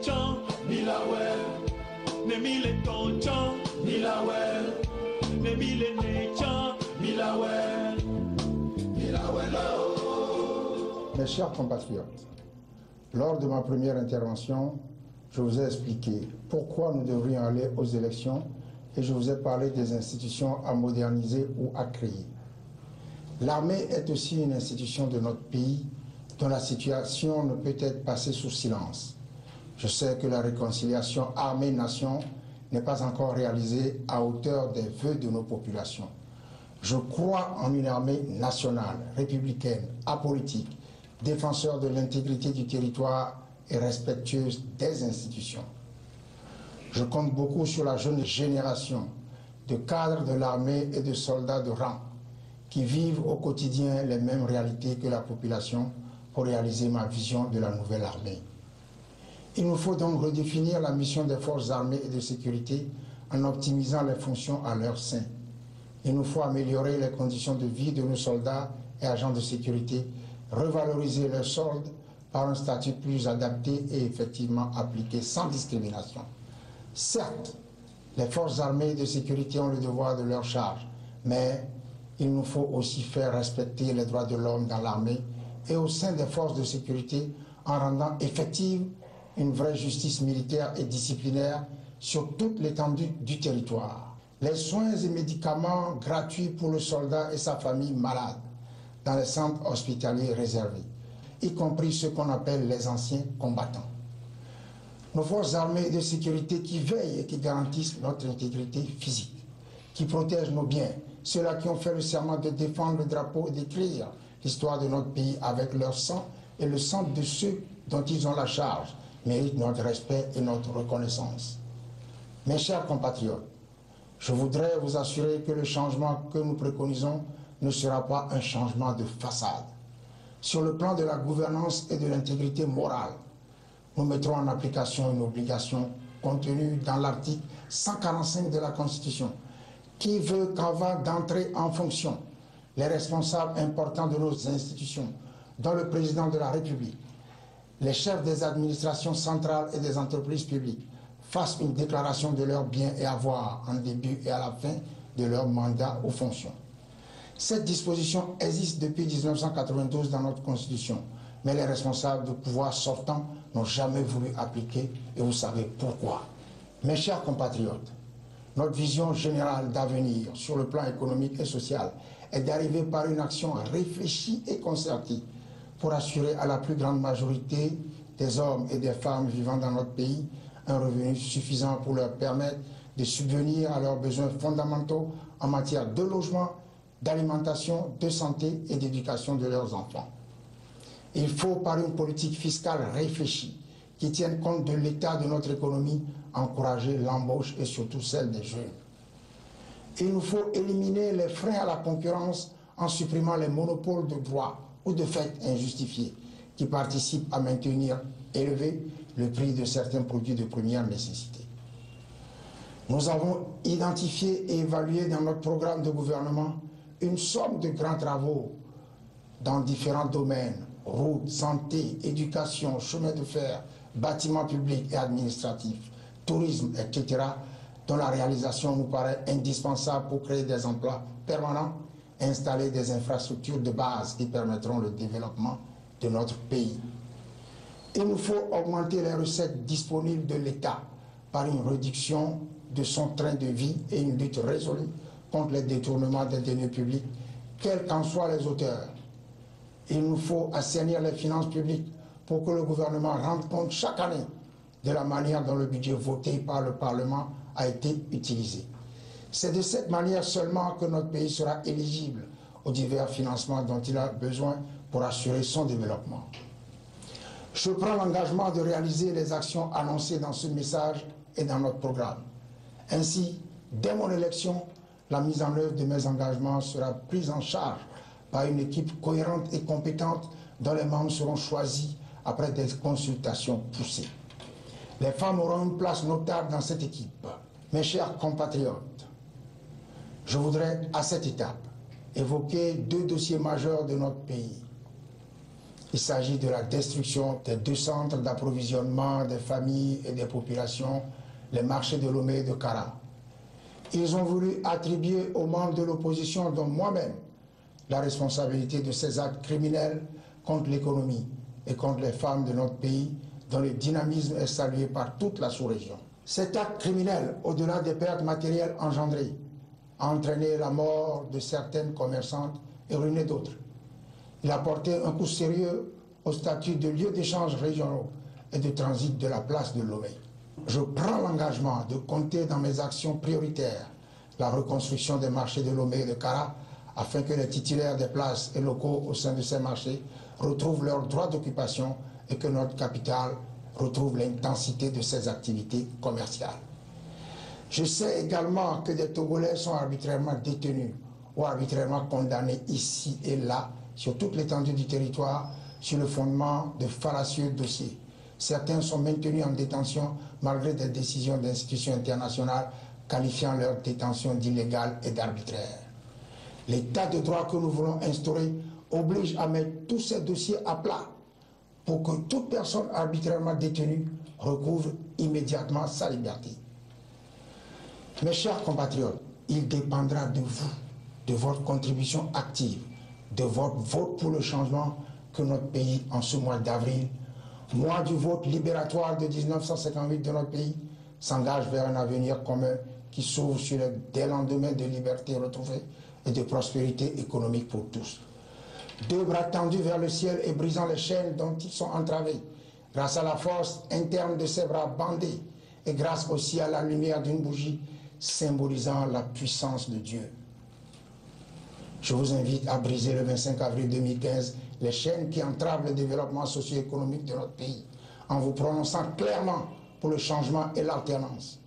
Tonchon, Milawel, Nemile Tonchon, Milawel, Nemile Nechon, Milawel, Milawel. Mes chers compatriotes, lors de ma première intervention, je vous ai expliqué pourquoi nous devrions aller aux élections et je vous ai parlé des institutions à moderniser ou à créer. L'armée est aussi une institution de notre pays dont la situation ne peut être passée sous silence. Je sais que la réconciliation armée-nation n'est pas encore réalisée à hauteur des vœux de nos populations. Je crois en une armée nationale, républicaine, apolitique, défenseur de l'intégrité du territoire et respectueuse des institutions. Je compte beaucoup sur la jeune génération de cadres de l'armée et de soldats de rang qui vivent au quotidien les mêmes réalités que la population pour réaliser ma vision de la nouvelle armée. Il nous faut donc redéfinir la mission des forces armées et de sécurité en optimisant les fonctions à leur sein. Il nous faut améliorer les conditions de vie de nos soldats et agents de sécurité, revaloriser leurs soldes par un statut plus adapté et effectivement appliqué sans discrimination. Certes, les forces armées de sécurité ont le devoir de leur charge, mais il nous faut aussi faire respecter les droits de l'homme dans l'armée et au sein des forces de sécurité en rendant effective une vraie justice militaire et disciplinaire sur toute l'étendue du territoire. Les soins et médicaments gratuits pour le soldat et sa famille malade dans les centres hospitaliers réservés, y compris ceux qu'on appelle les anciens combattants. Nos forces armées de sécurité qui veillent et qui garantissent notre intégrité physique, qui protègent nos biens, ceux-là qui ont fait le serment de défendre le drapeau et d'écrire l'histoire de notre pays avec leur sang et le sang de ceux dont ils ont la charge, méritent notre respect et notre reconnaissance. Mes chers compatriotes, je voudrais vous assurer que le changement que nous préconisons ne sera pas un changement de façade. Sur le plan de la gouvernance et de l'intégrité morale, nous mettrons en application une obligation contenue dans l'article 145 de la Constitution qui veut qu'avant d'entrer en fonction, les responsables importants de nos institutions, dont le président de la République, les chefs des administrations centrales et des entreprises publiques, fassent une déclaration de leurs biens et avoirs en début et à la fin de leur mandat ou fonction. Cette disposition existe depuis 1992 dans notre Constitution, mais les responsables de pouvoir sortants n'ont jamais voulu appliquer et vous savez pourquoi. Mes chers compatriotes, notre vision générale d'avenir sur le plan économique et social est d'arriver par une action réfléchie et concertée pour assurer à la plus grande majorité des hommes et des femmes vivant dans notre pays un revenu suffisant pour leur permettre de subvenir à leurs besoins fondamentaux en matière de logement, d'alimentation, de santé et d'éducation de leurs enfants. Il faut, par une politique fiscale réfléchie, qui tienne compte de l'état de notre économie, encourager l'embauche et surtout celle des jeunes. Il nous faut éliminer les freins à la concurrence en supprimant les monopoles de droit ou de fait injustifiés qui participent à maintenir élevé le prix de certains produits de première nécessité. Nous avons identifié et évalué dans notre programme de gouvernement une somme de grands travaux dans différents domaines, routes, santé, éducation, chemin de fer, bâtiments publics et administratifs, tourisme, etc., dont la réalisation nous paraît indispensable pour créer des emplois permanents, installer des infrastructures de base qui permettront le développement de notre pays. Il nous faut augmenter les recettes disponibles de l'État par une réduction de son train de vie et une lutte résolue contre les détournements des deniers publics, quels qu'en soient les auteurs. Il nous faut assainir les finances publiques pour que le gouvernement rende compte chaque année de la manière dont le budget voté par le Parlement a été utilisé. C'est de cette manière seulement que notre pays sera éligible aux divers financements dont il a besoin pour assurer son développement. Je prends l'engagement de réaliser les actions annoncées dans ce message et dans notre programme. Ainsi, dès mon élection, la mise en œuvre de mes engagements sera prise en charge par une équipe cohérente et compétente dont les membres seront choisis après des consultations poussées. Les femmes auront une place notable dans cette équipe. Mes chers compatriotes, je voudrais à cette étape évoquer deux dossiers majeurs de notre pays. Il s'agit de la destruction des 2 centres d'approvisionnement des familles et des populations, les marchés de Lomé et de Kara. Ils ont voulu attribuer aux membres de l'opposition, dont moi-même, la responsabilité de ces actes criminels contre l'économie et contre les femmes de notre pays, dont le dynamisme est salué par toute la sous-région. Cet acte criminel, au-delà des pertes matérielles engendrées, a entraîné la mort de certaines commerçantes et ruiné d'autres. Il a porté un coup sérieux au statut de lieu d'échange régionaux et de transit de la place de Lomé. Je prends l'engagement de compter dans mes actions prioritaires la reconstruction des marchés de Lomé et de Kara afin que les titulaires des places et locaux au sein de ces marchés retrouvent leur droit d'occupation et que notre capitale retrouve l'intensité de ses activités commerciales. Je sais également que des Togolais sont arbitrairement détenus ou arbitrairement condamnés ici et là sur toute l'étendue du territoire sur le fondement de fallacieux dossiers. Certains sont maintenus en détention malgré des décisions d'institutions internationales qualifiant leur détention d'illégale et d'arbitraire. L'état de droit que nous voulons instaurer oblige à mettre tous ces dossiers à plat pour que toute personne arbitrairement détenue recouvre immédiatement sa liberté. Mes chers compatriotes, il dépendra de vous, de votre contribution active, de votre vote pour le changement que notre pays, en ce mois d'avril, mois du vote libératoire de 1958 de notre pays, s'engage vers un avenir commun qui s'ouvre sur des lendemains de liberté retrouvée et de prospérité économique pour tous. 2 bras tendus vers le ciel et brisant les chaînes dont ils sont entravés, grâce à la force interne de ces bras bandés et grâce aussi à la lumière d'une bougie symbolisant la puissance de Dieu. Je vous invite à briser le 25 avril 2015 les chaînes qui entravent le développement socio-économique de notre pays, en vous prononçant clairement pour le changement et l'alternance.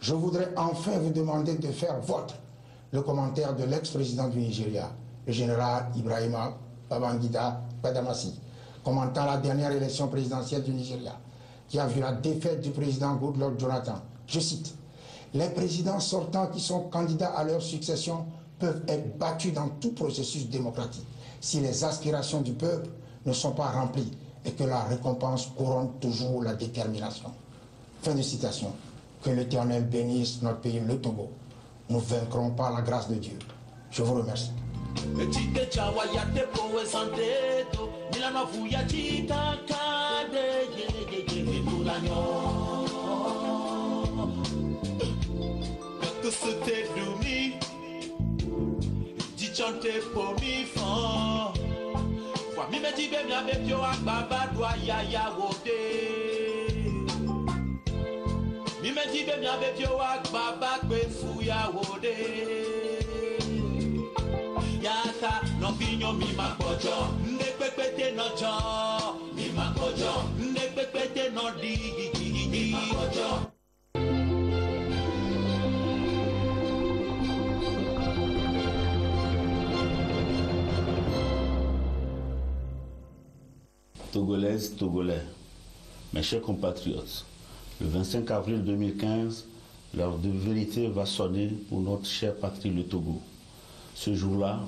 Je voudrais enfin vous demander de faire vôtre le commentaire de l'ex-président du Nigeria, le général Ibrahima Babangida Badamasi, commentant la dernière élection présidentielle du Nigeria, qui a vu la défaite du président Goodluck Jonathan. Je cite, « Les présidents sortants qui sont candidats à leur succession peuvent être battus dans tout processus démocratique si les aspirations du peuple ne sont pas remplies et que la récompense couronne toujours la détermination. » Fin de citation. Que l'Éternel bénisse notre pays, le Togo. Nous vaincrons par la grâce de Dieu. Je vous remercie. Chanter pour mi fan. Foi mi me di be mi avec yo agbaba do ya wote. Mi me di be mi avec yo agbaba pe fu ya wote. Ya ta no pinyo mi makojo, ne pepete no jo, mi makojo, ne pepete no di mi makojo. Togolaises, Togolais, mes chers compatriotes, le 25 avril 2015, l'heure de vérité va sonner pour notre chère patrie, le Togo. Ce jour-là,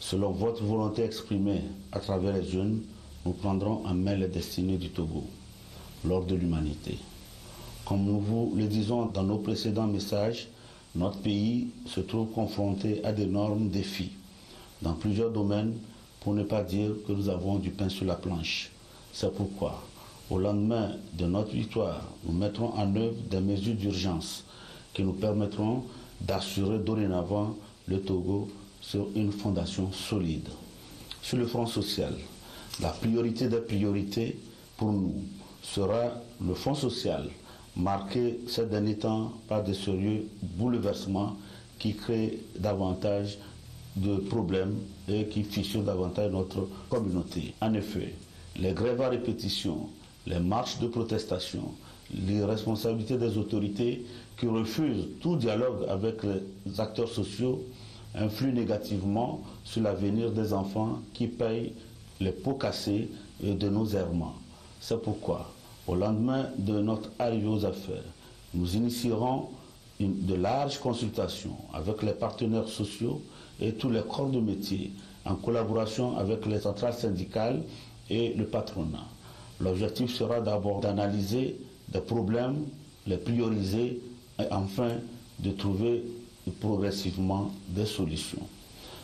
selon votre volonté exprimée à travers les jeunes, nous prendrons en main les destinées du Togo, l'ordre de l'humanité. Comme nous vous le disons dans nos précédents messages, notre pays se trouve confronté à d'énormes défis dans plusieurs domaines, pour ne pas dire que nous avons du pain sur la planche. C'est pourquoi, au lendemain de notre victoire, nous mettrons en œuvre des mesures d'urgence qui nous permettront d'assurer dorénavant le Togo sur une fondation solide. Sur le front social, la priorité des priorités pour nous sera le fonds social, marqué ces derniers temps par de sérieux bouleversements qui créent davantage de problèmes et qui fissurent davantage notre communauté. En effet, les grèves à répétition, les marches de protestation, l'irresponsabilité des autorités qui refusent tout dialogue avec les acteurs sociaux influent négativement sur l'avenir des enfants qui payent les pots cassés de nos errements. C'est pourquoi, au lendemain de notre arrivée aux affaires, nous initierons de larges consultations avec les partenaires sociaux et tous les corps de métier, en collaboration avec les centrales syndicales et le patronat. L'objectif sera d'abord d'analyser des problèmes, les prioriser et enfin de trouver progressivement des solutions.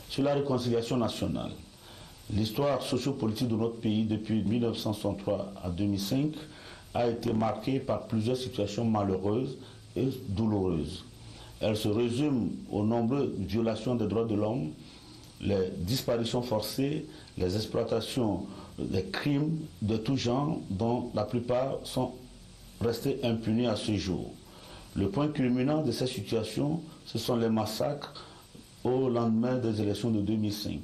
Sur la réconciliation nationale, l'histoire sociopolitique de notre pays depuis 1963 à 2005 a été marquée par plusieurs situations malheureuses et douloureuses. Elle se résume aux nombreuses violations des droits de l'homme, les disparitions forcées, les exploitations, les crimes de tout genre dont la plupart sont restés impunis à ce jour. Le point culminant de cette situation, ce sont les massacres au lendemain des élections de 2005.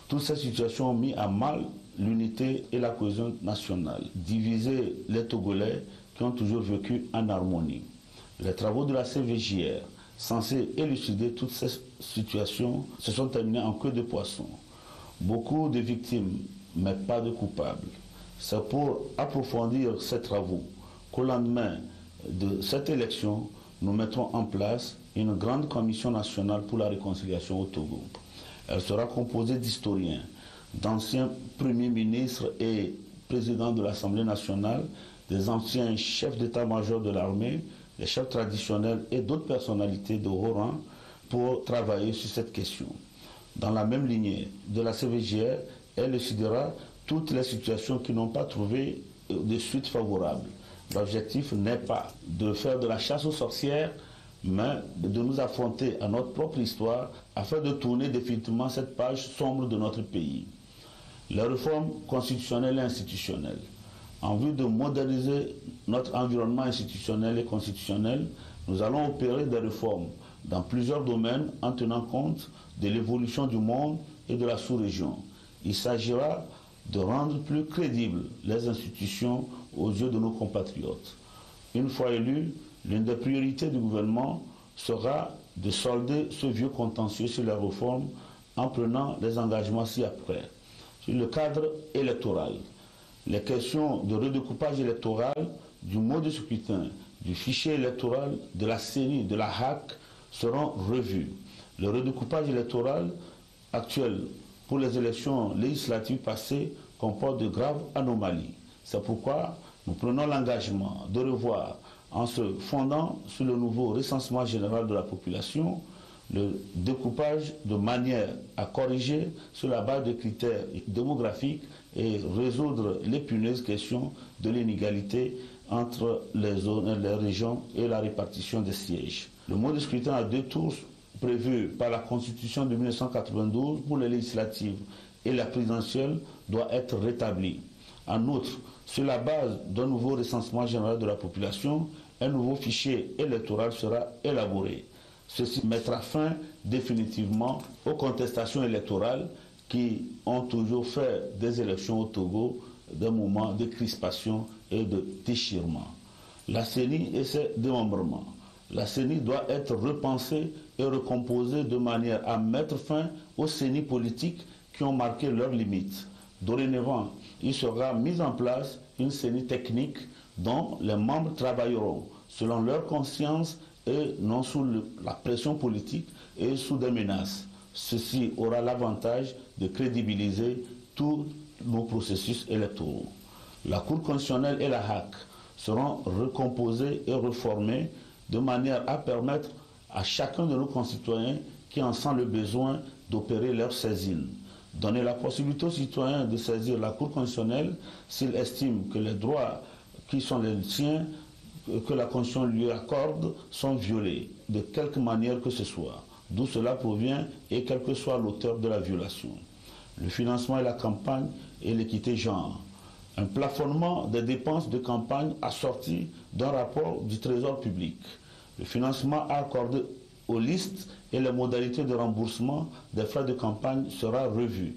Toutes ces situations ont mis à mal l'unité et la cohésion nationale, divisé les Togolais qui ont toujours vécu en harmonie. Les travaux de la CVJR, censés élucider toutes ces situations, se sont terminés en queue de poisson. Beaucoup de victimes, mais pas de coupables. C'est pour approfondir ces travaux qu'au lendemain de cette élection, nous mettrons en place une grande commission nationale pour la réconciliation au Togo. Elle sera composée d'historiens, d'anciens premiers ministres et présidents de l'Assemblée nationale, des anciens chefs d'état-major de l'armée, des chefs traditionnels et d'autres personnalités de haut rang pour travailler sur cette question. Dans la même lignée de la CVJR, elle élucidera toutes les situations qui n'ont pas trouvé de suite favorable. L'objectif n'est pas de faire de la chasse aux sorcières, mais de nous affronter à notre propre histoire afin de tourner définitivement cette page sombre de notre pays. Les réformes constitutionnelles et institutionnelles. En vue de moderniser notre environnement institutionnel et constitutionnel, nous allons opérer des réformes dans plusieurs domaines en tenant compte de l'évolution du monde et de la sous-région. Il s'agira de rendre plus crédibles les institutions aux yeux de nos compatriotes. Une fois élus, l'une des priorités du gouvernement sera de solder ce vieux contentieux sur les réformes en prenant les engagements ci-après. Sur le cadre électoral, les questions de redécoupage électoral, du mode de scrutin, du fichier électoral, de la CENI, de la HAC seront revues. Le redécoupage électoral actuel pour les élections législatives passées comporte de graves anomalies. C'est pourquoi nous prenons l'engagement de revoir, en se fondant sur le nouveau recensement général de la population, le découpage de manière à corriger sur la base de critères démographiques et résoudre l'épineuse question de l'inégalité entre les zones, les régions et la répartition des sièges. Le mode de scrutin à 2 tours prévu par la Constitution de 1992 pour les législatives et la présidentielle doit être rétabli. En outre, sur la base d'un nouveau recensement général de la population, un nouveau fichier électoral sera élaboré. Ceci mettra fin définitivement aux contestations électorales qui ont toujours fait des élections au Togo des moments de crispation et de déchirement. La CENI et ses démembrements. La CENI doit être repensée et recomposée de manière à mettre fin aux CENI politiques qui ont marqué leurs limites. Dorénavant, il sera mis en place une CENI technique dont les membres travailleront selon leur conscience et non sous la pression politique et sous des menaces. Ceci aura l'avantage de crédibiliser tous nos processus électoraux. La Cour constitutionnelle et la HAC seront recomposées et reformées de manière à permettre à chacun de nos concitoyens qui en sent le besoin d'opérer leur saisine. Donner la possibilité aux citoyens de saisir la Cour constitutionnelle s'ils estiment que les droits qui sont les siens, que la Constitution lui accorde, sont violés, de quelque manière que ce soit, d'où cela provient et quel que soit l'auteur de la violation. Le financement et la campagne et l'équité genre. Un plafonnement des dépenses de campagne assorti d'un rapport du Trésor public. Le financement accordé aux listes et les modalités de remboursement des frais de campagne sera revu.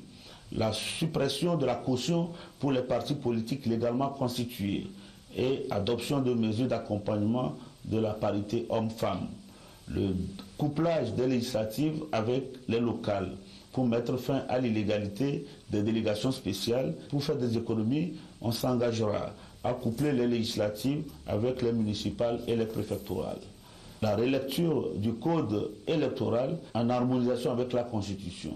La suppression de la caution pour les partis politiques légalement constitués et adoption de mesures d'accompagnement de la parité homme-femme. Le couplage des législatives avec les locales pour mettre fin à l'illégalité des délégations spéciales. Pour faire des économies, on s'engagera à coupler les législatives avec les municipales et les préfectorales. La relecture du code électoral en harmonisation avec la Constitution.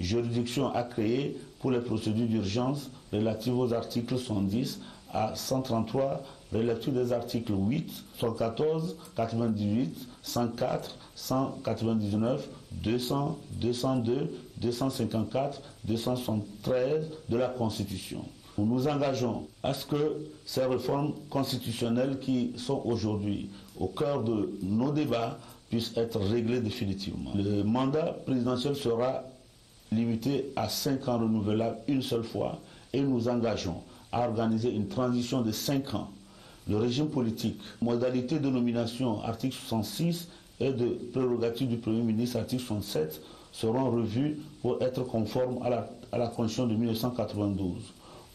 juridiction à créer pour les procédures d'urgence relatives aux articles 110 à 133, relatives des articles 8, 114, 98, 104, 199, 200, 202, 254, 273 de la Constitution. Nous nous engageons à ce que ces réformes constitutionnelles qui sont aujourd'hui au cœur de nos débats puissent être réglées définitivement. Le mandat présidentiel sera limité à 5 ans renouvelables une seule fois et nous engageons à organiser une transition de 5 ans. Le régime politique, modalité de nomination, article 66 et de prérogative du Premier ministre, article 67, seront revus pour être conformes à la Constitution de 1992.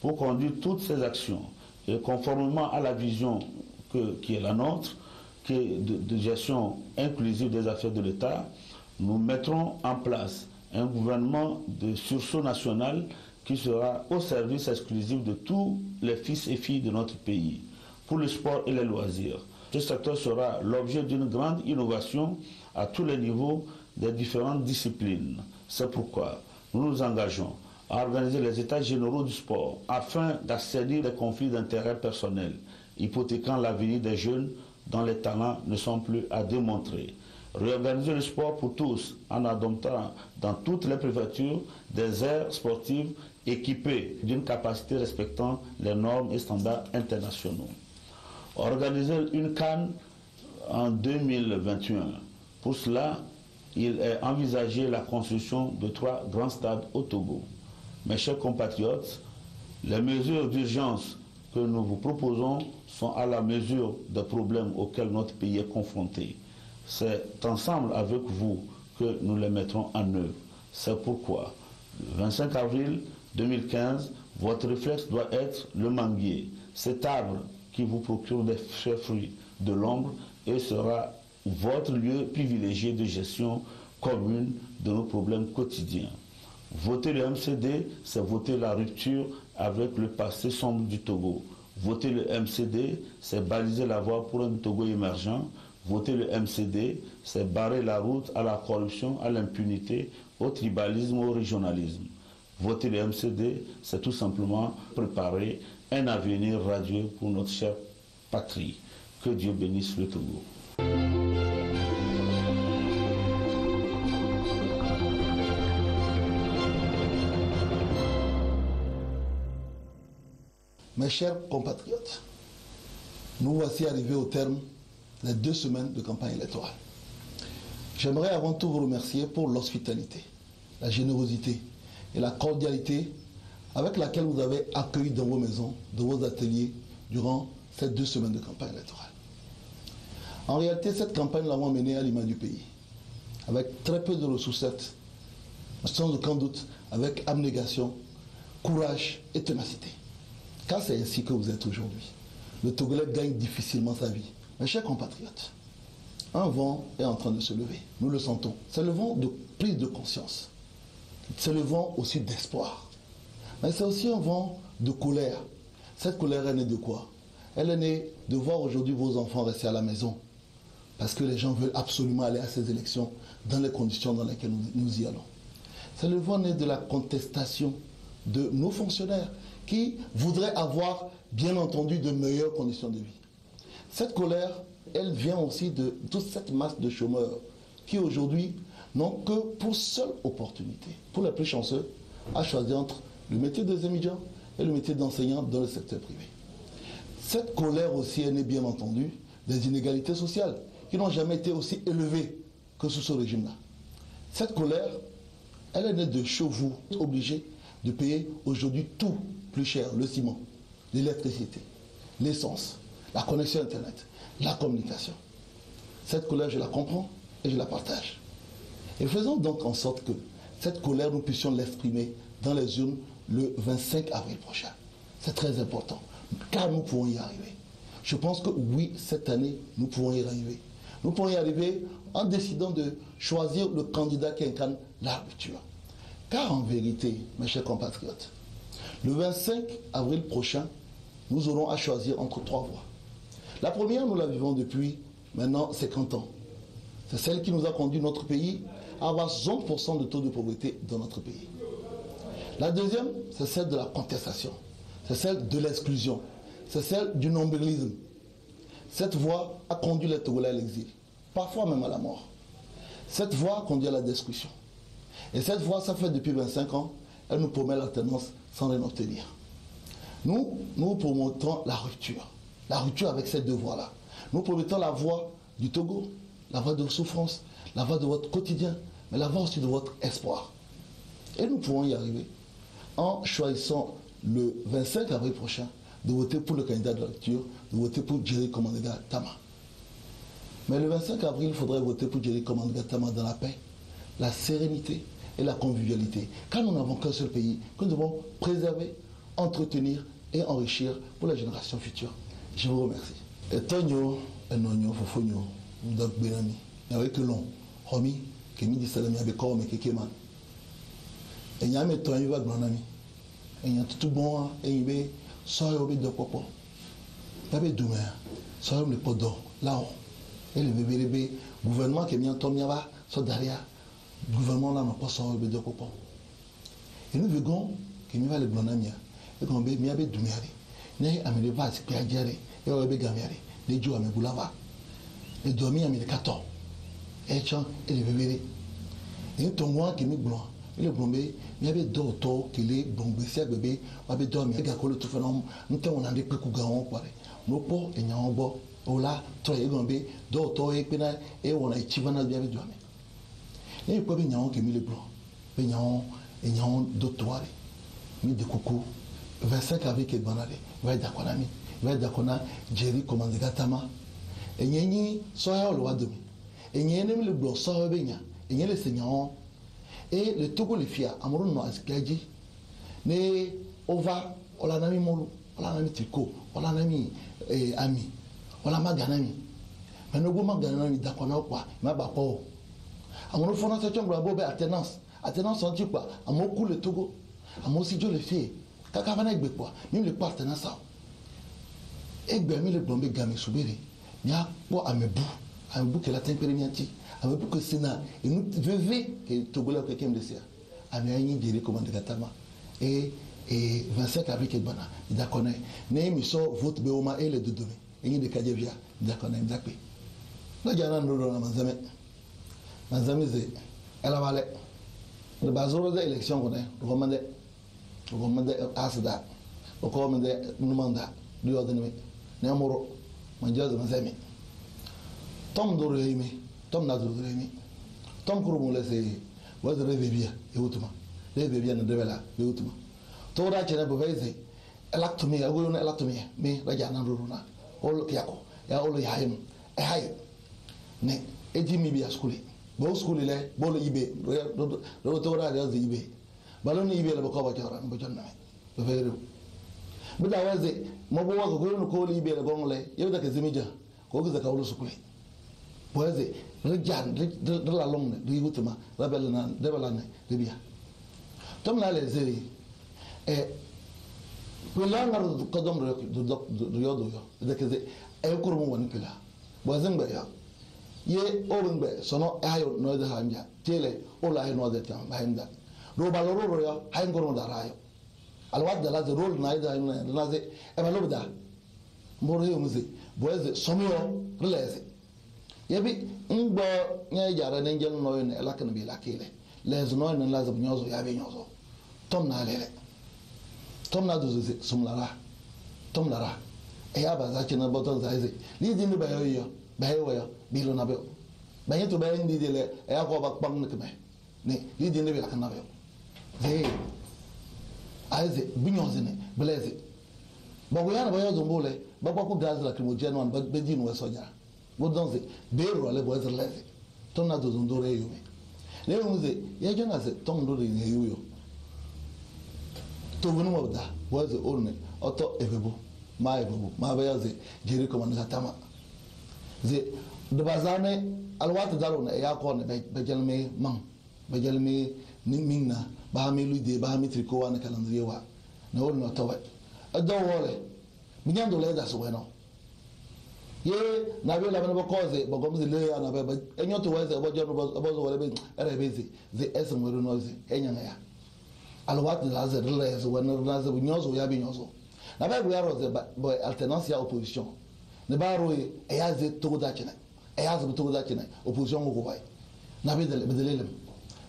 Pour conduire toutes ces actions et conformément à la vision qui est la nôtre, qui est de gestion inclusive des affaires de l'État, nous mettrons en place un gouvernement de sursaut national qui sera au service exclusif de tous les fils et filles de notre pays, pour le sport et les loisirs. Ce secteur sera l'objet d'une grande innovation à tous les niveaux des différentes disciplines. C'est pourquoi nous nous engageons à organiser les états généraux du sport afin d'assainir les conflits d'intérêts personnels, hypothéquant l'avenir des jeunes dont les talents ne sont plus à démontrer. Réorganiser le sport pour tous en adoptant dans toutes les préfectures des aires sportives équipées d'une capacité respectant les normes et standards internationaux. Organiser une CAN en 2021. Pour cela, il est envisagé la construction de 3 grands stades au Togo. Mes chers compatriotes, les mesures d'urgence que nous vous proposons sont à la mesure des problèmes auxquels notre pays est confronté. C'est ensemble avec vous que nous les mettrons en œuvre. C'est pourquoi, le 25 avril 2015, votre réflexe doit être le manguier, cet arbre qui vous procure des fruits de l'ombre et sera votre lieu privilégié de gestion commune de nos problèmes quotidiens. Voter le MCD, c'est voter la rupture avec le passé sombre du Togo. Voter le MCD, c'est baliser la voie pour un Togo émergent. Voter le MCD, c'est barrer la route à la corruption, à l'impunité, au tribalisme, au régionalisme. Voter le MCD, c'est tout simplement préparer un avenir radieux pour notre chère patrie. Que Dieu bénisse le Togo. Mes chers compatriotes, nous voici arrivés au terme des 2 semaines de campagne électorale. J'aimerais avant tout vous remercier pour l'hospitalité, la générosité et la cordialité avec laquelle vous avez accueilli dans vos maisons, dans vos ateliers, durant ces 2 semaines de campagne électorale. En réalité, cette campagne, nous l'avons menée à l'image du pays, avec très peu de ressources, sans aucun doute, avec abnégation, courage et ténacité. Car c'est ainsi que vous êtes aujourd'hui. Le Togolais gagne difficilement sa vie. Mes chers compatriotes, un vent est en train de se lever. Nous le sentons. C'est le vent de prise de conscience. C'est le vent aussi d'espoir. Mais c'est aussi un vent de colère. Cette colère est née de quoi? Elle est née de voir aujourd'hui vos enfants rester à la maison. Parce que les gens veulent absolument aller à ces élections dans les conditions dans lesquelles nous y allons. C'est le vent né de la contestation de nos fonctionnaires qui voudraient avoir, bien entendu, de meilleures conditions de vie. Cette colère, elle vient aussi de toute cette masse de chômeurs qui aujourd'hui n'ont que pour seule opportunité, pour les plus chanceux, à choisir entre le métier des étudiants et le métier d'enseignant dans le secteur privé. Cette colère aussi est née, bien entendu, des inégalités sociales qui n'ont jamais été aussi élevées que sous ce régime-là. Cette colère, elle est née de chevaux obligés de payer aujourd'hui tout plus cher, le ciment, l'électricité, l'essence, la connexion Internet, la communication. Cette colère, je la comprends et je la partage. Et faisons donc en sorte que cette colère, nous puissions l'exprimer dans les urnes le 25 avril prochain. C'est très important, car nous pouvons y arriver. Je pense que oui, cette année, nous pouvons y arriver. Nous pouvons y arriver en décidant de choisir le candidat qui incarne la rupture. Car en vérité, mes chers compatriotes, le 25 avril prochain, nous aurons à choisir entre 3 voies. La première, nous la vivons depuis maintenant 50 ans. C'est celle qui nous a conduit notre pays à avoir 100% de taux de pauvreté dans notre pays. La deuxième, c'est celle de la contestation, c'est celle de l'exclusion, c'est celle du nombrilisme. Cette voie a conduit les Togolais à l'exil, parfois même à la mort. Cette voie conduit à la destruction. Et cette voie, ça fait depuis 25 ans, elle nous promet l'alternance sans rien obtenir. Nous promettons la rupture avec ces deux voies-là. Nous promettons la voie du Togo, la voie de souffrance, la voie de votre quotidien, mais la voie aussi de votre espoir. Et nous pourrons y arriver en choisissant le 25 avril prochain de voter pour le candidat de la rupture, de voter pour Jerry Komandega Tama. Mais le 25 avril, il faudrait voter pour Jerry Komandega Tama dans la paix, la sérénité et la convivialité. Car nous n'avons qu'un seul pays que nous devons préserver, entretenir et enrichir pour la génération future. Je vous remercie. Etonyo, enonyo, fofonyo, mdak benami. Avec que l'on, homi, kemi di salami abeko me kekema. Enyame tonyo va glanami. Enya tutu bon, enyibe, soyo be dopopo. Tabe dume, soyo me podo, lao. Et le bébé, gouvernement qui est mis en tomiava, so derrière, gouvernement là n'a pas soyo be dopopo. Et nous veillons que nous va le glanamia. Et qu'on be miabe dumeari. Ne amene va se piagere. Et on be gamiari. Ne jo ame bulava. Ne dormi ame 14. Et chan et le bébé. Et ton qui mi blanc. Et le blombe, il y avait d'autres qui les blombés, c'est bébé, on avait dormi, il y a quoi le tout phénomène, nous t'en a des peu cougaron, quoi. Nos pots et n'y a un beau, oh là, toi et gombé, d'autres et pena, et on a échivana bien avec dormi. Et il peut bien qui mis le blanc, bien et n'y a un d'autres, mis de coucou, 25 avec les banales, il va être d'accord, il va être d'accord, Jerry Komandega Tama, et n'y a ni soya le wadomi, et n'y a ni le blanc, soya bien, et n'y a les seigneurs. Et le Togo le fia, amoureux no asgaji, ne ova, ola nami molu, ola nami tricot, ola nami ami, ola maganami. Mais no go maganami dakwana kwa, ma bako. Amoureux fona sa chambre bobe alternance en dit quoi, amoureux le Togo, amoureux si jo le fie, kaka vana egbe quoi, même le alternance ça. Egbe mi le blombe game soubiri, nya po amebu que la tempéré nianti. Avec que Sénat, et nous vivons que Togolais quelqu'un de ça. Américain Jerry Komandega Tama et 25 avec le Bana, il d'accord. Né mi so vote beoma et les deux données. Et il de Kadjevia, il d'accord, il d'accord. Là il y a un autre dans Manzame c'est elle a valé. Le bazar des élections qu'on est, recommandé Asda, recommandé Numanda, du ordonné. Néamoro, Mandiaz Manzame. Tom Doremi. Tom n'a pas de Tom Kouroumou laissé, vous avez rêvé bien, et autrement. Rêvé bien, ne devait là, et autrement. Tora Chena Bovese, Electomie, a woman electomie, me, Rajana Runa, all Kiako, ya all Yaim, a high. Ne, et Jimmy be a schoolie. Both schoolie, Bolo Ibe, Rotora does the Ibe. Baloni Ibe, the Bokova, but John, the very. But I was it, Mobo going to call Ibe, the Gongole, you like a Zimija, go to the Kaolo School. Poese, Rejan, la longue, du Utuma, la Bellane, Libia. Tom la les et Pulang Kodom du Yodo, the Kaze, Elkurum one pillar. Bozenbaya. Ye, Owenbe, sono ayo no the Hanja, Tele, all I know the town behind that. Robaloro, Hangoro da Rayo. I'll what the last roll neither in Laze, Evalobda. Moreuzi, Boise, Somio, Relaze. Yabi ngbo nya jara na ngel no ne la kan bi la kile les no ne la zab nyozo yabi nyozo tom na lele tom na do ze sumlara tom lara e aba za chena boton za ze li di ni ba yo bi lo na be ba yeto ba ndi de le e ko ba pam ne keme ne li di ni be la kan na be ze aize bi nyozo ne blaze ba go yana ba yo zombole ba ko gaz la kimo jenwan ba be di no sonya. Vous dansez, Béro, les voisins lèvent. Ton a deux ondorés. Les musées, il y a un assez ton d'oré. Tout le monde a voisin orné, auto evebo, ma evebo, ma voyage, Jerry Komandega Tama. De Bazane, Alwat Darone, et Akon, Bejelme, Man, Bejelme, Nimina, Bahami Lude, Bahami Tricot, and Calendria. No, not away. A door wall. Minian de Ledas Bueno. Ye na be la be cause but go le ya na be enyo to weze obo jono obo wole be era bezi the esem we no ze enya na ya alwat la ze relais wan na ze nyozo ya bi nyozo na ba ya roze boy alternance ya opposition ne ba roye e ya ze to da chene e ya ze to da chene opposition ko bay na be delelem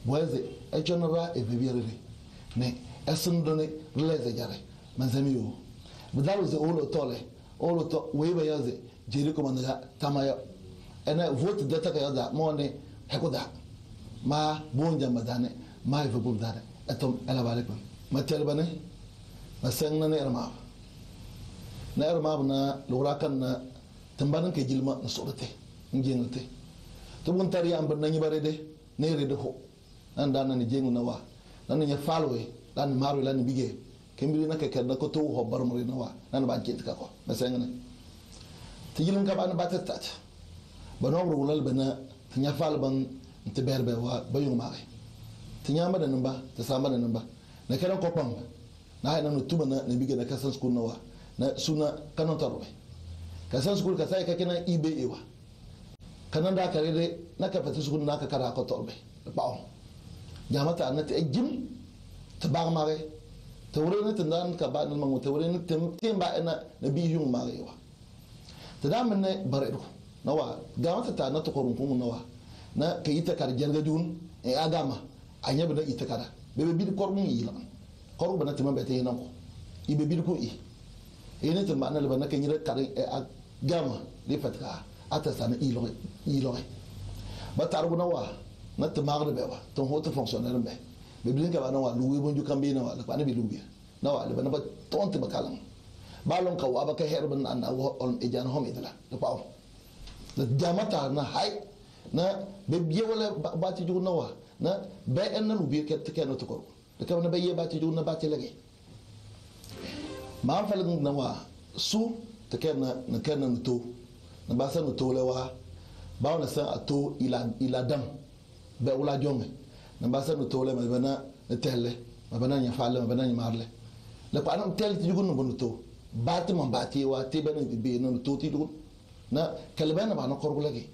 boy ze e jonora e bebierere ne esun done relais ze jare manzami yo budalo ze olo to we ba ya ze jeri ko manda tamaya ena vote data ka ya da mo ne hekoda ma bonja madane ma ifa burdare atom ela balek ma telbane ma sengna ne erma na lura kan na tambanan ke jilma na sorate ngengte to bon tari am ban nyi bare de ne re de ho nan dan na jengu na wa nan nya falwe dan maru lan bige kembili na ke kedda ko to ho bar mo na wa nan ba jint ka ko ma sengna ti jilum ka ban batat ba no rulal bana nya fal ban te berbe wa bayung mare tinya ma da namba ta sama da namba na kiran kopam na haina no tuba na bige na kasan school na wa na suna kanon tarwe kasan school ka sai ka kina ibe ewa kanan da kare de na ka fata school na ka kara ko torbe ba on jamata na te jim ta ba mare ta wure na tandan ka ba nan mangu ta wure na tem ba na bi yung mare wa ta da mun ne bare ko na wa gamata ta na to korun kun na wa na ka ita kar jarga dun e agama anya bana ita kara bebe bi ko mun yi lan ko bana tuma bete nan ko ibe bi ko i ene to mana le bana ka nyira kar e agama le fatka ata sana i lo ba tar na wa na to magre be wa to hoto fonctionnaire be be bi ka bana wa luwi bonju kambe na wa la bana bi luwi na wa le bana ba tonte bakalam balon ka wa ba ka herban an wa on e jana homidala le paw la jamata na hay na be biye wala ba ci jugu na wa na be en na lubi ke te no to ko de ka na be ye ba ci jugu na ba ci lege ma fa la na wa su te ke na to na ba sa no to le wa ba na sa ato ila dam be wala jonge na ba sa no to le ma bana tele ma bana nya fa le ma bana nya marle le pa na tel ci jugu no bono to ba te man ba ti wa te be no to ti jugu na kalbana ba na korbu lege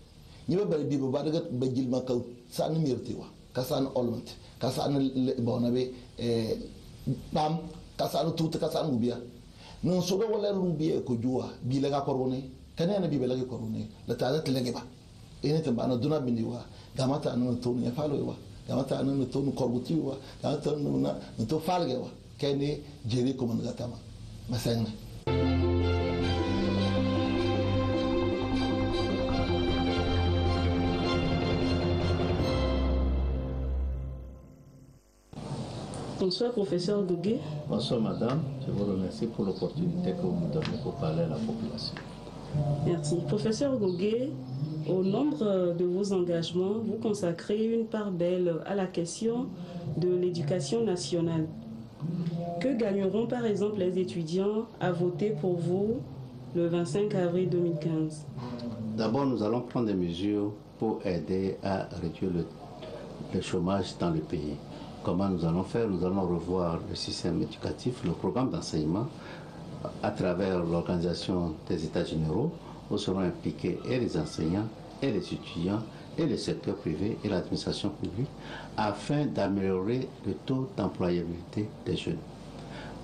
ñi ba bari bi ba daga ba jil ma kaw sa na mirti wa ka sa na olmant ka sa na bona be bam ka sa na tuta ka sa na gubiya non so do wala rubiya ko juwa bi la ga korone kanena bi la ga korone la ta ta lege ba ene tan bana duna bindi wa gamata na to ne falo wa gamata na to no korbuti wa gamata na to falge wa kene jeri ko man ga tama masana. Bonsoir, professeur Gogué. Bonsoir, madame. Je vous remercie pour l'opportunité que vous me donnez pour parler à la population. Merci. Professeur Gogué, au nombre de vos engagements, vous consacrez une part belle à la question de l'éducation nationale. Que gagneront par exemple les étudiants à voter pour vous le 25 avril 2015? D'abord, nous allons prendre des mesures pour aider à réduire le chômage dans le pays. Comment nous allons faire? Nous allons revoir le système éducatif, le programme d'enseignement à travers l'organisation des États généraux où seront impliqués et les enseignants, et les étudiants, et le secteur privé et l'administration publique afin d'améliorer le taux d'employabilité des jeunes.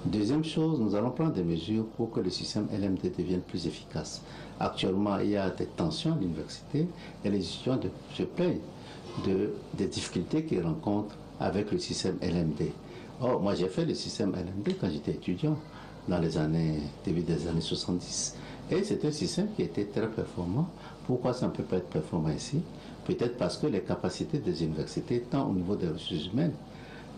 Deuxième chose, nous allons prendre des mesures pour que le système LMD devienne plus efficace. Actuellement, il y a des tensions à l'université et les étudiants se plaignent des difficultés qu'ils rencontrent avec le système LMD. Or, moi j'ai fait le système LMD quand j'étais étudiant, dans les début des années 70. Et c'est un système qui était très performant. Pourquoi ça ne peut pas être performant ici? Peut-être parce que les capacités des universités, tant au niveau des ressources humaines,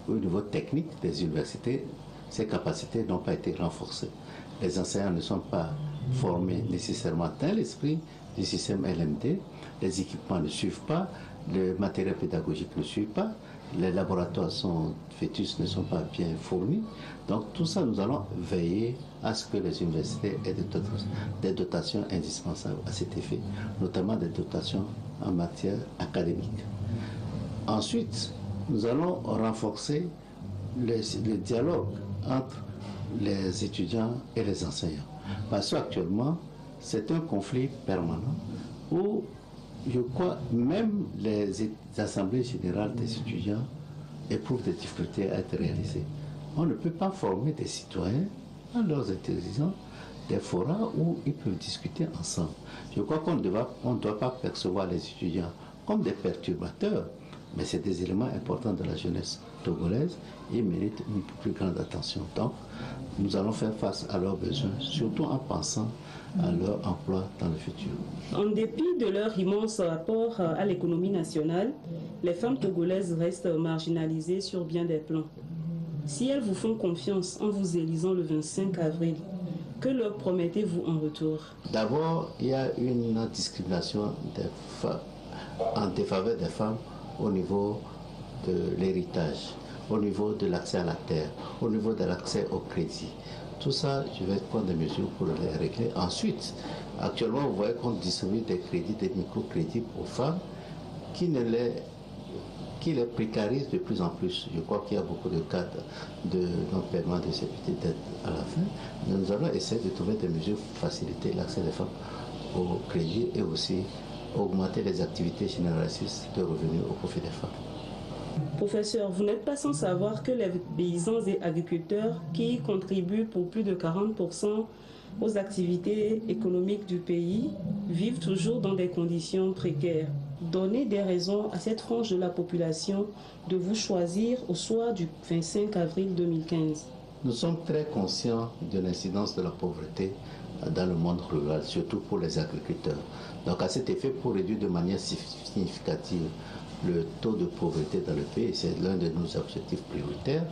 au niveau technique des universités, ces capacités n'ont pas été renforcées. Les enseignants ne sont pas formés nécessairement dans l'esprit du système LMD, les équipements ne suivent pas, le matériel pédagogique ne suit pas, les laboratoires fœtus ne sont pas bien fournis. Donc tout ça, nous allons veiller à ce que les universités aient des dotations indispensables à cet effet, notamment des dotations en matière académique. Ensuite, nous allons renforcer le dialogue entre les étudiants et les enseignants. Parce qu'actuellement, c'est un conflit permanent où je crois même les assemblées générales des étudiants éprouvent des difficultés à être réalisées. On ne peut pas former des citoyens en leurs intelligences des forats où ils peuvent discuter ensemble. Je crois qu'on ne doit pas percevoir les étudiants comme des perturbateurs, mais c'est des éléments importants de la jeunesse togolaise et méritent une plus grande attention. Donc, nous allons faire face à leurs besoins, surtout en pensant à leur emploi dans le futur. En dépit de leur immense apport à l'économie nationale, les femmes togolaises restent marginalisées sur bien des plans. Si elles vous font confiance en vous élisant le 25 avril, que leur promettez-vous en retour? D'abord, il y a une discrimination des femmes, en défaveur des femmes au niveau de l'héritage, au niveau de l'accès à la terre, au niveau de l'accès au crédit. Tout ça, je vais prendre des mesures pour les régler. Ensuite, actuellement, vous voyez qu'on distribue des crédits, des microcrédits aux femmes qui les précarisent de plus en plus. Je crois qu'il y a beaucoup de cas de non-paiement de ces petites dettes à la fin. Mais nous allons essayer de trouver des mesures pour faciliter l'accès des femmes au crédit et aussi augmenter les activités génératrices de revenus au profit des femmes. Professeur, vous n'êtes pas sans savoir que les paysans et agriculteurs qui contribuent pour plus de 40% aux activités économiques du pays vivent toujours dans des conditions précaires. Donnez des raisons à cette frange de la population de vous choisir au soir du 25 avril 2015. Nous sommes très conscients de l'incidence de la pauvreté dans le monde rural, surtout pour les agriculteurs. Donc à cet effet, pour réduire de manière significative le taux de pauvreté dans le pays, c'est l'un de nos objectifs prioritaires,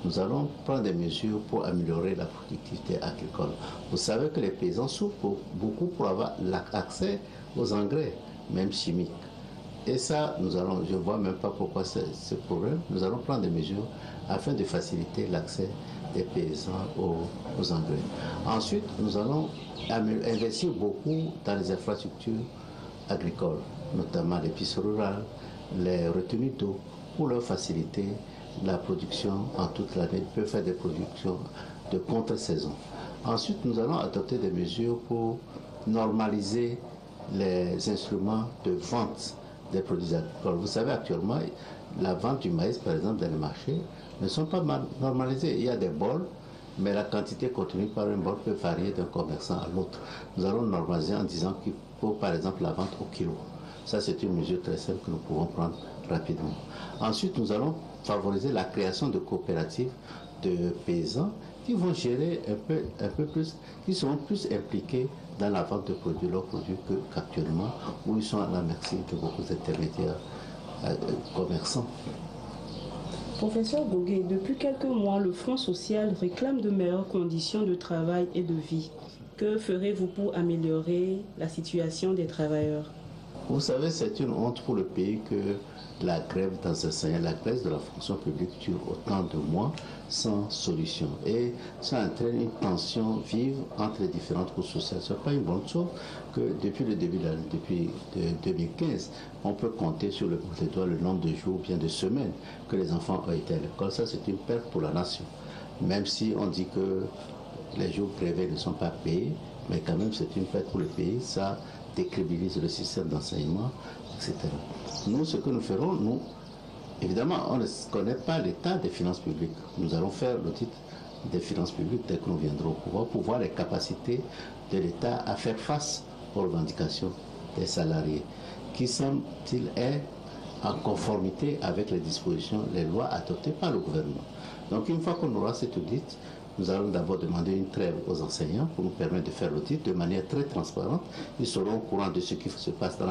nous allons prendre des mesures pour améliorer la productivité agricole. Vous savez que les paysans souffrent beaucoup pour avoir accès aux engrais, même chimiques. Et ça, je ne vois même pas pourquoi c'est ce problème. Nous allons prendre des mesures afin de faciliter l'accès des paysans aux engrais. Ensuite, nous allons investir beaucoup dans les infrastructures agricoles, notamment les pistes rurales, les retenues d'eau, pour leur faciliter la production en toute l'année. Ils peuvent faire des productions de contre-saison. Ensuite, nous allons adopter des mesures pour normaliser les instruments de vente des produits agricoles. Vous savez, actuellement, la vente du maïs, par exemple, dans les marchés, ne sont pas normalisées. Il y a des bols, mais la quantité contenue par un bol peut varier d'un commerçant à l'autre. Nous allons normaliser en disant qu'il faut, par exemple, la vente au kilo. Ça, c'est une mesure très simple que nous pouvons prendre rapidement. Ensuite, nous allons favoriser la création de coopératives de paysans qui vont gérer un peu plus, qui seront plus impliqués dans la vente de produits, leurs produits, qu'actuellement, où ils sont à la merci de beaucoup d'intermédiaires commerçants. Professeur Gogué, depuis quelques mois, le Front social réclame de meilleures conditions de travail et de vie. Que ferez-vous pour améliorer la situation des travailleurs? Vous savez, c'est une honte pour le pays que la grève d'enseignants, la grève de la fonction publique dure autant de mois sans solution. Et ça entraîne une tension vive entre les différentes couches sociales. Ce n'est pas une bonne chose que depuis le début de l'année, depuis 2015, on peut compter sur le bout des doigts le nombre de jours ou bien de semaines que les enfants ont été à l'école. Ça, c'est une perte pour la nation. Même si on dit que les jours grévés ne sont pas payés, mais quand même c'est une perte pour le pays. Ça décrédibilise le système d'enseignement, etc. Nous, ce que nous ferons, évidemment, on ne connaît pas l'état des finances publiques. Nous allons faire l'audit des finances publiques dès que nous viendrons au pouvoir pour voir les capacités de l'État à faire face aux revendications des salariés, qui semble-t-il est en conformité avec les dispositions, les lois adoptées par le gouvernement. Donc une fois qu'on aura cet audit, nous allons d'abord demander une trêve aux enseignants pour nous permettre de faire l'audit de manière très transparente. Ils seront au courant de ce qui se passe dans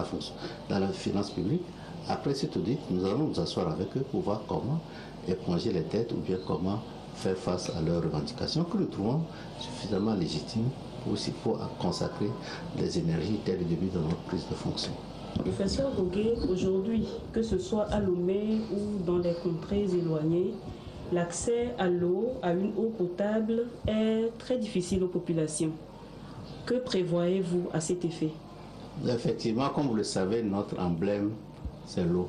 la finance publique. Après cet audit, nous allons nous asseoir avec eux pour voir comment éponger les dettes ou bien comment faire face à leurs revendications que nous trouvons suffisamment légitimes pour consacrer des énergies dès le début de notre prise de fonction. Professeur Gogué, aujourd'hui, que ce soit à Lomé ou dans les contrées éloignées, l'accès à l'eau, à une eau potable, est très difficile aux populations. Que prévoyez-vous à cet effet? Effectivement, comme vous le savez, notre emblème, c'est l'eau.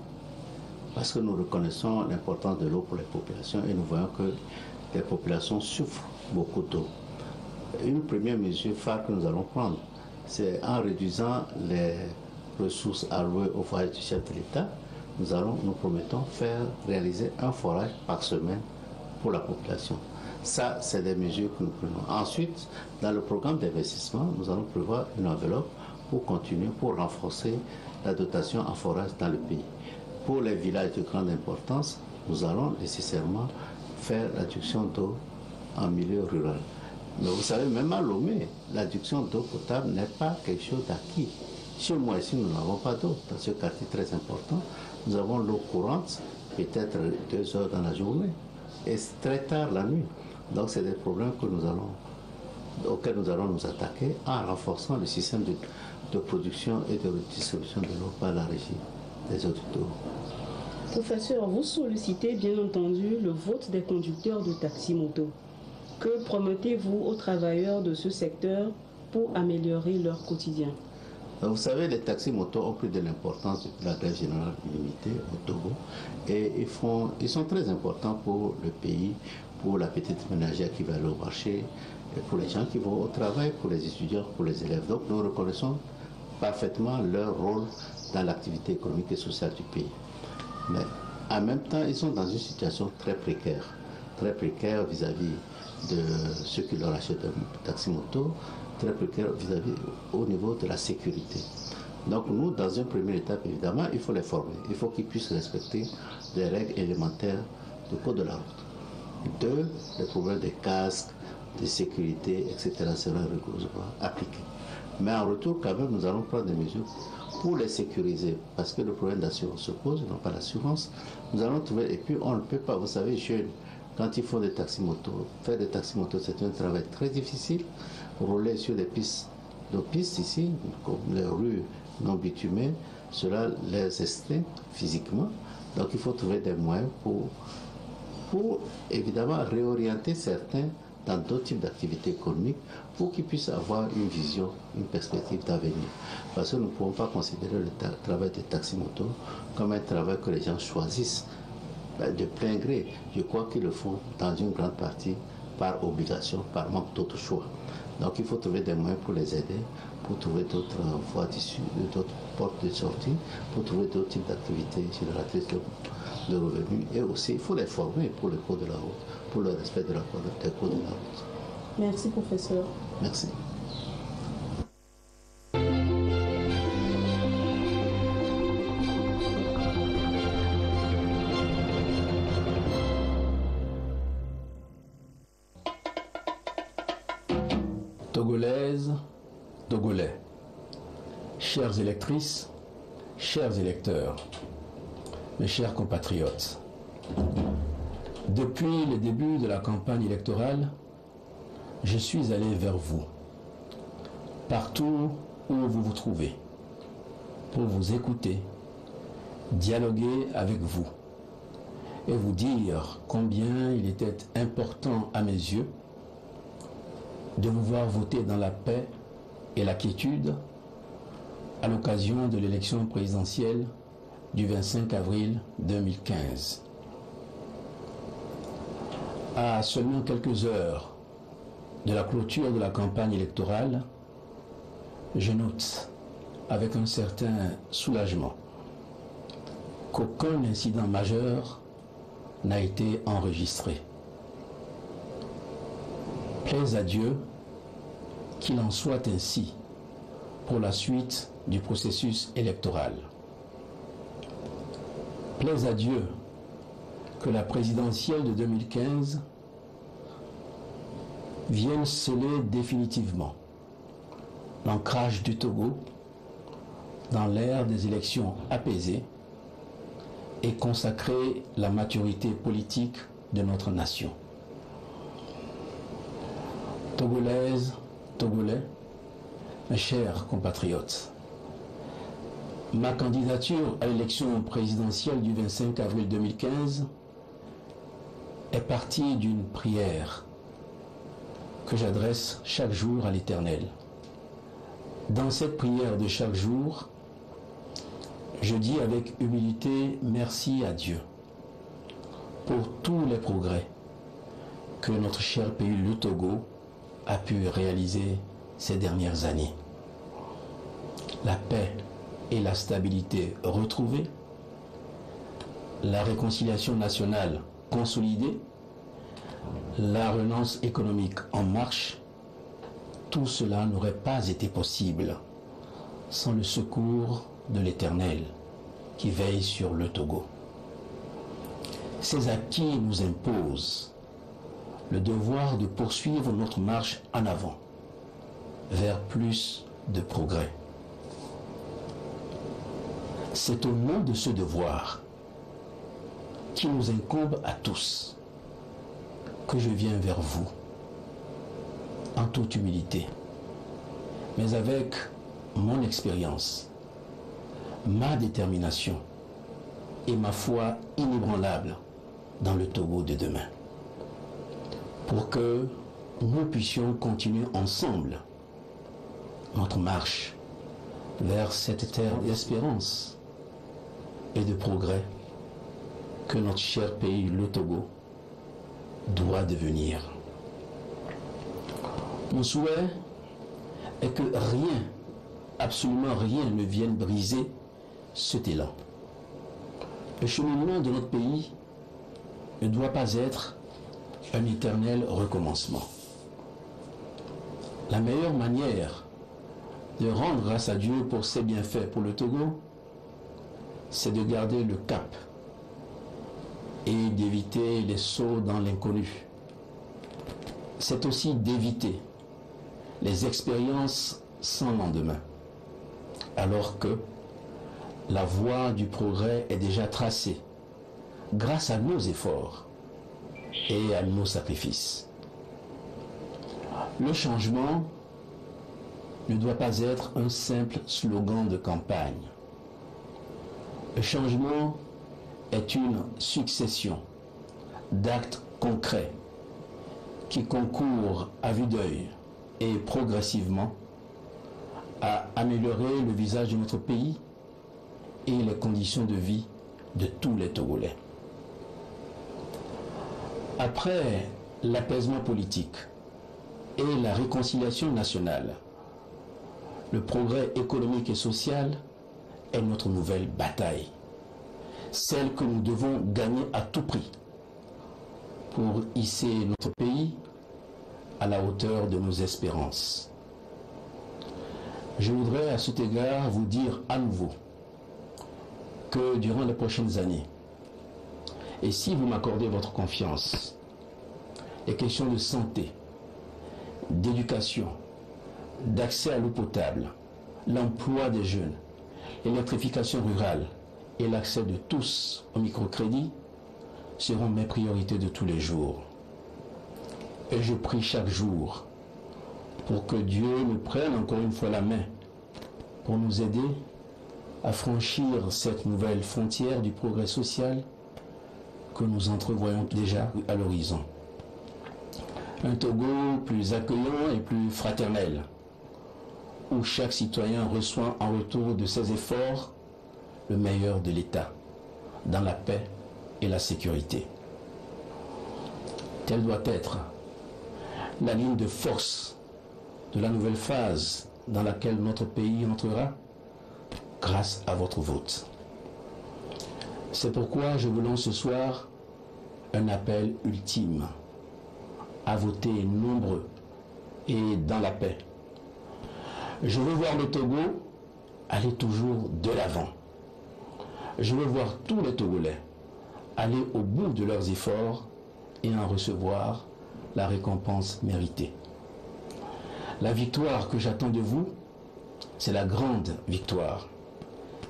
Parce que nous reconnaissons l'importance de l'eau pour les populations et nous voyons que les populations souffrent beaucoup d'eau. Une première mesure phare que nous allons prendre, c'est en réduisant les ressources allouées au forage du chef de l'État, nous promettons réaliser un forage par semaine pour la population. Ça, c'est des mesures que nous prenons. Ensuite, dans le programme d'investissement, nous allons prévoir une enveloppe pour continuer, pour renforcer la dotation en forage dans le pays. Pour les villages de grande importance, nous allons nécessairement faire l'adduction d'eau en milieu rural. Mais vous savez, même à Lomé, l'adduction d'eau potable n'est pas quelque chose d'acquis. Chez moi ici, nous n'avons pas d'eau. Dans ce quartier très important, nous avons l'eau courante, peut-être 2 heures dans la journée, et très tard la nuit. Donc c'est des problèmes auxquels nous allons nous attaquer en renforçant le système de production et de distribution de l'eau par la régie des eaux d'eau. Professeur, vous sollicitez bien entendu le vote des conducteurs de taxi-moto. Que promettez-vous aux travailleurs de ce secteur pour améliorer leur quotidien? Vous savez, les taxis-motos ont pris de l'importance depuis la grève générale illimitée au Togo et ils sont très importants pour le pays, pour la petite ménagère qui va aller au marché, et pour les gens qui vont au travail, pour les étudiants, pour les élèves. Donc nous reconnaissons parfaitement leur rôle dans l'activité économique et sociale du pays. Mais en même temps, ils sont dans une situation très précaire vis-à-vis de ceux qui leur achètent un taxi-moto, très précaire vis-à-vis au niveau de la sécurité. Donc nous, dans une première étape, évidemment, il faut les former. Il faut qu'ils puissent respecter les règles élémentaires du code de la route. 2, les problèmes des casques, de sécurité, etc. seront rigoureusement appliqués. Mais en retour, quand même, nous allons prendre des mesures pour les sécuriser, parce que le problème d'assurance se pose, ils n'ont pas d'assurance. Nous allons trouver, et puis on ne peut pas, vous savez, jeunes, quand ils font des taxis-motos, faire des taxis-motos, c'est un travail très difficile. Rouler sur des pistes, nos pistes ici, comme les rues non bitumées, cela les estime physiquement. Donc il faut trouver des moyens pour évidemment réorienter certains dans d'autres types d'activités économiques pour qu'ils puissent avoir une vision, une perspective d'avenir. Parce que nous ne pouvons pas considérer le travail des taxis-motos comme un travail que les gens choisissent de plein gré. Je crois qu'ils le font dans une grande partie par obligation, par manque d'autres choix. Donc il faut trouver des moyens pour les aider, pour trouver d'autres voies d'issue, d'autres portes de sortie, pour trouver d'autres types d'activités génératrices de revenus. Et aussi, il faut les former pour le code de la route, pour le respect des codes de la route. Merci, professeur. Merci. Togolaises, Togolais, chères électrices, chers électeurs, mes chers compatriotes, depuis le début de la campagne électorale, je suis allé vers vous, partout où vous vous trouvez, pour vous écouter, dialoguer avec vous et vous dire combien il était important à mes yeux de vous voir voter dans la paix et la quiétude à l'occasion de l'élection présidentielle du 25 avril 2015. À seulement quelques heures de la clôture de la campagne électorale, je note avec un certain soulagement qu'aucun incident majeur n'a été enregistré. Plaise à Dieu qu'il en soit ainsi pour la suite du processus électoral. Plaise à Dieu que la présidentielle de 2015 vienne sceller définitivement l'ancrage du Togo dans l'ère des élections apaisées et consacrer la maturité politique de notre nation. Togolaises, Togolais, mes chers compatriotes, ma candidature à l'élection présidentielle du 25 avril 2015 est partie d'une prière que j'adresse chaque jour à l'Éternel. Dans cette prière de chaque jour, je dis avec humilité merci à Dieu pour tous les progrès que notre cher pays, le Togo, a pu réaliser ces dernières années. La paix et la stabilité retrouvées, la réconciliation nationale consolidée la relance économique en marche, tout cela n'aurait pas été possible sans le secours de l'Éternel qui veille sur le Togo. Ces acquis nous imposent le devoir de poursuivre notre marche en avant vers plus de progrès. C'est au nom de ce devoir qui nous incombe à tous que je viens vers vous en toute humilité, mais avec mon expérience, ma détermination et ma foi inébranlable dans le Togo de demain, pour que nous puissions continuer ensemble notre marche vers cette terre d'espérance et de progrès que notre cher pays, le Togo, doit devenir. Mon souhait est que rien, absolument rien ne vienne briser cet élan. Le cheminement de notre pays ne doit pas être un éternel recommencement. La meilleure manière de rendre grâce à Dieu pour ses bienfaits pour le Togo, c'est de garder le cap et d'éviter les sauts dans l'inconnu. C'est aussi d'éviter les expériences sans lendemain, alors que la voie du progrès est déjà tracée grâce à nos efforts et à nos sacrifices. Le changement ne doit pas être un simple slogan de campagne. Le changement est une succession d'actes concrets qui concourent à vue d'œil et progressivement à améliorer le visage de notre pays et les conditions de vie de tous les Togolais. Après l'apaisement politique et la réconciliation nationale, le progrès économique et social est notre nouvelle bataille, celle que nous devons gagner à tout prix pour hisser notre pays à la hauteur de nos espérances. Je voudrais à cet égard vous dire à nouveau que durant les prochaines années, et si vous m'accordez votre confiance, les questions de santé, d'éducation, d'accès à l'eau potable, l'emploi des jeunes, l'électrification rurale et l'accès de tous au microcrédit seront mes priorités de tous les jours. Et je prie chaque jour pour que Dieu nous prenne encore une fois la main pour nous aider à franchir cette nouvelle frontière du progrès social que nous entrevoyons déjà à l'horizon. Un Togo plus accueillant et plus fraternel, où chaque citoyen reçoit en retour de ses efforts le meilleur de l'État, dans la paix et la sécurité. Telle doit être la ligne de force de la nouvelle phase dans laquelle notre pays entrera grâce à votre vote. C'est pourquoi je vous lance ce soir un appel ultime à voter nombreux et dans la paix. Je veux voir le Togo aller toujours de l'avant. Je veux voir tous les Togolais aller au bout de leurs efforts et en recevoir la récompense méritée. La victoire que j'attends de vous, c'est la grande victoire,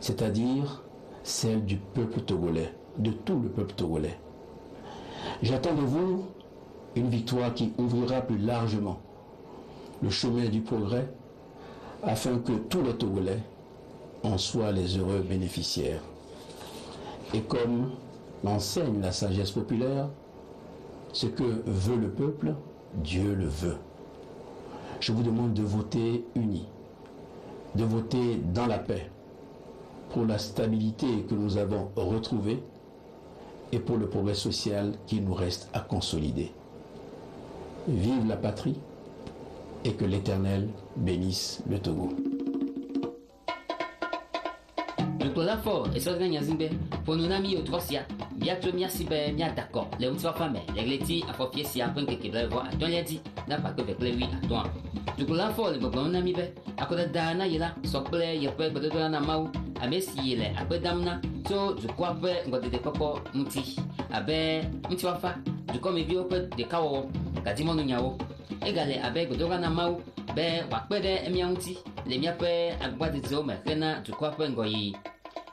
c'est-à-dire celle du peuple togolais, de tout le peuple togolais. J'attends de vous une victoire qui ouvrira plus largement le chemin du progrès afin que tous les Togolais en soient les heureux bénéficiaires. Et comme l'enseigne la sagesse populaire, ce que veut le peuple, Dieu le veut. Je vous demande de voter unis, de voter dans la paix, pour la stabilité que nous avons retrouvée et pour le progrès social qui nous reste à consolider. Vive la patrie et que l'Éternel bénisse le Togo. Du coup, là, fort, et ça, pour nous, amis, au trosia, bientôt, merci, bien d'accord. Les autres femmes, les glétis, à faut fier si après que tu voir à ton lady, n'a pas que avec les oui à toi. Du coup, là, fort, les bon ami, à côté d'Anna, il a, son plaît, il peut être de la maou, à Messi, il est, à peu d'amna, so, du quoi, on va des coco, mouti, à mouti wafa, du comme il vit au peu de kao, quasiment nous niao, égalé avec de la maou, wakpede, et miauti, les miapes, à bois des hommes, rena, du quoi, ngoyi.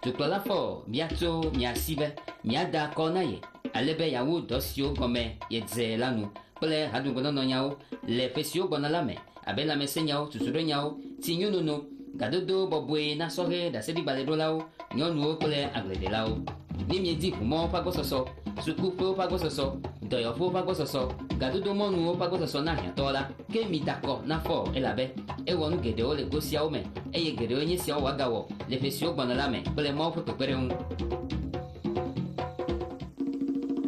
Du coup, là, fort, bientôt, miasibe, miada cornaye, à l'ébé yaou, dosio, comme, yedze, lanou, plé, hadou, bonon, yao, les pesio, bon à la main, avec la messeignao, tu souris yao, tignou, nono, gadodo, boboué, na soirée, da sedi balado lao, nyonou, plé, agrede lao. Ni mi dit, mon pas gososo, soucoupe, pas gososo, doyofo, pas gososo, gadodo, mon pas gososo, na rien, tola, que mi d'accord, na fort, et la baie, et on nous guédeo, les gossiao, mais, et y guédeo, y siao, wagawo, les pesio, bon à la main, plé, mort, pour préparer un.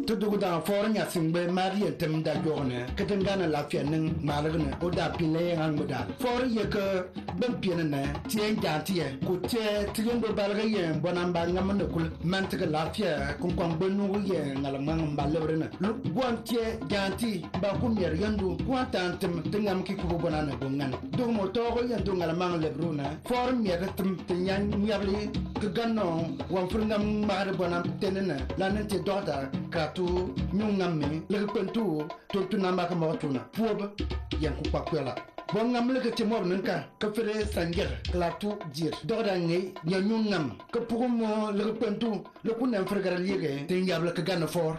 Tudu da for nya singbe mari entem da jone keten gana la fia ning malagne o da pile hang modal for ye ke ben piene ne tien jantie ku tie tiendo balga ye bonamba ngam ne kul mante ke la fia kun kon benu ye ngala mang ballebre ne lu gon tie janti ba ku mer yandu ku tantem tingam ki ku bonana gongan do mo to go yandu ngala mang lebruna for mer tem tinyan nyabli ke ganno wan fringam mar bonam tenena lanen te doda ka tu nyungame le kwentu to namba ka motuna poba yanku pakwela bon ngam le ke mo nanka ka fere sanger kla tu dir doda ngi nyungam ka pugumo le kwentu le kunan fergar liege te ngabla ka ganna for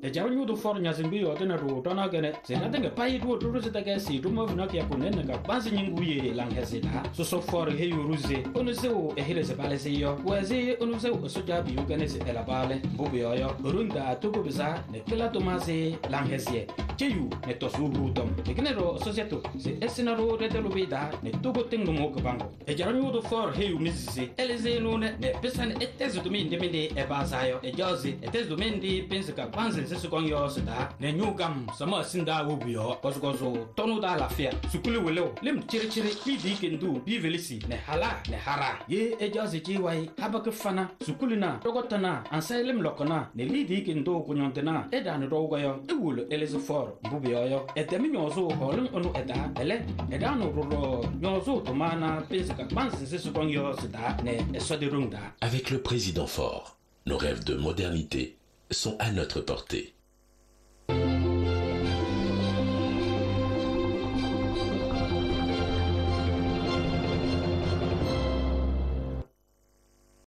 e jaru do for nya zimbi yo tena ro tona gene se na tenga pai do se daga si do mo na kia kunen ga banzi nyingu ye lang hezela so for he yuruze onu se o e hele se bale se yo wazi onu se o so jabi u gane se ela bale bubu yo yo runda to go biza ne kila to maze lang hezie cheyu ne to su rudom e gene ro societo se esina ro de lo bida ne to go tengo mo ko bango e jaru do for he yu mizise eleze no ne pesan etezo do mi ndemende e bazayo e jozi etezo mendi pensa ka banzi se kon yo sida ne nyugam sama sinda wubio kozo tonu da la fia sukuli welo lim chiri bi dikendu bi velisi ne hala ne hara ye ejaze ji wai habaka fana sukuli na rogotana ansailem lokona ne li dikendo kunyontena eda no rogo yo ewulo eleze for bubio yo etemi nyozo holun onu eda no roro nyozo tomana pesika bansi se kon yo sida ne esodirunda. Avec le président fort, nos rêves de modernité sont à notre portée.